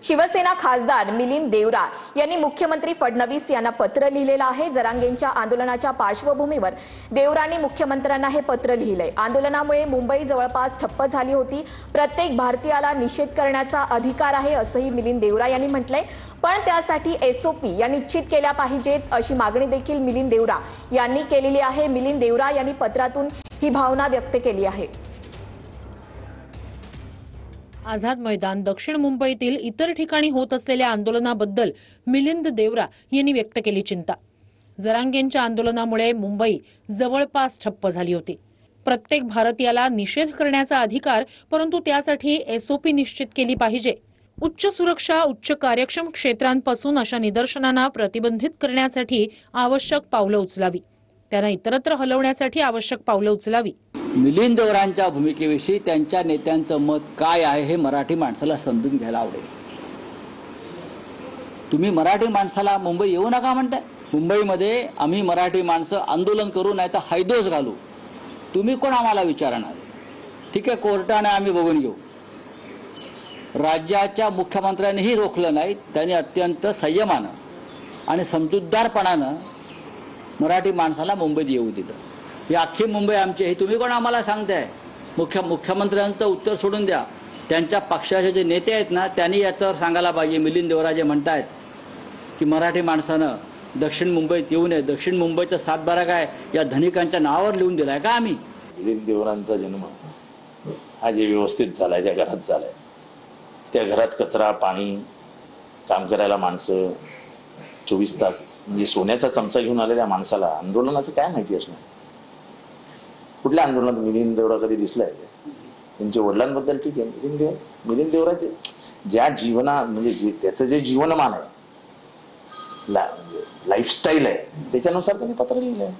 शिवसेना खासदार मिलिंद देवरा यांनी मुख्यमंत्री फडणवीस यांना पत्र लिहिलेलं आहे। जरांगेंच्या आंदोलनाच्या पार्श्वभूमीवर देवरांनी मुख्यमंत्र्यांना हे पत्र लिहिलंय। आंदोलनामुळे मुंबई जवळपास ठप्प झाली होती। प्रत्येक भारतीयाला निषेध करण्याचा अधिकार आहे असंही मिलिंद देवरा यांनी म्हटलंय, पण त्यासाठी एसओपी या निश्चित केल्या पाहिजेत अशी मागणी देखील मिलिंद देवरा यांनी केलेली आहे। मिलिंद देवरा यांनी पत्रातून ही भावना व्यक्त केली आहे। आझाद मैदान, दक्षिण मुंबईतील इतर ठिकाणी होत असलेल्या आंदोलनाबद्दल मिलिंद देवरा यांनी व्यक्त केली चिंता। जरांगेंच्या आंदोलनामुळे मुंबई जवळपास ठप्प झाली होती। प्रत्येक भारतीयाला निषेध करण्याचा अधिकार, परंतु त्यासाठी एसओपी निश्चित केली पाहिजे। उच्च सुरक्षा, उच्च कार्यक्षम क्षेत्रांपासून अशा निदर्शनांना प्रतिबंधित करण्यासाठी आवश्यक पावलं उचलावी, त्यांना इतरत्र हलवण्यासाठी आवश्यक पावलं उचलावी। मिलिंद देवरांच्या भूमिकेविषयी त्यांच्या नेत्यांचं मत काय आहे हे मराठी माणसाला समजून घ्यायला आवडेल। तुम्ही मराठी माणसाला मुंबई येऊ नका म्हणताय। मुंबईमध्ये आम्ही मराठी माणसं आंदोलन करू, नाही तर हैदोस घालू। तुम्ही कोण आम्हाला विचारणार? ठीक आहे, कोर्टाने आम्ही बघून घेऊ। राज्याच्या मुख्यमंत्र्यांनीही रोखलं नाही। त्यांनी अत्यंत संयमानं आणि समजूतदारपणानं मराठी माणसाला मुंबईत येऊ दिलं। ही अख्खी मुंबई आमची, हे तुम्ही कोण आम्हाला सांगताय? मुख्यमंत्र्यांचं उत्तर सोडून द्या। त्यांच्या पक्षाचे जे नेते आहेत ना, त्यांनी याच्यावर सांगायला पाहिजे। मिलिंद देवरा जे म्हणतायत की मराठी माणसानं दक्षिण मुंबईत येऊ नये, दक्षिण मुंबईचा सातबारा काय या धनिकांच्या नावावर लिहून दिलाय का आम्ही? मिलिंद देवरांचा जन्म हा जे व्यवस्थित झालाय, ज्या घरात झालाय, त्या घरात कचरा, पाणी, काम करायला माणसं, 24 तास म्हणजे सोन्याचा चमचा घेऊन आलेल्या माणसाला आंदोलनाचं काय माहिती असणार? कुठल्या आंदोलनात मिलिंद देवरा कधी दिसलाय? त्यांच्या वडिलांबद्दल ठीक आहे, मिलिंद देवराचे ज्या जीवना म्हणजे त्याचं जे जीवनमान आहे, लाईफस्टाईल आहे, त्याच्यानुसार त्यांनी पत्र लिहिलंय।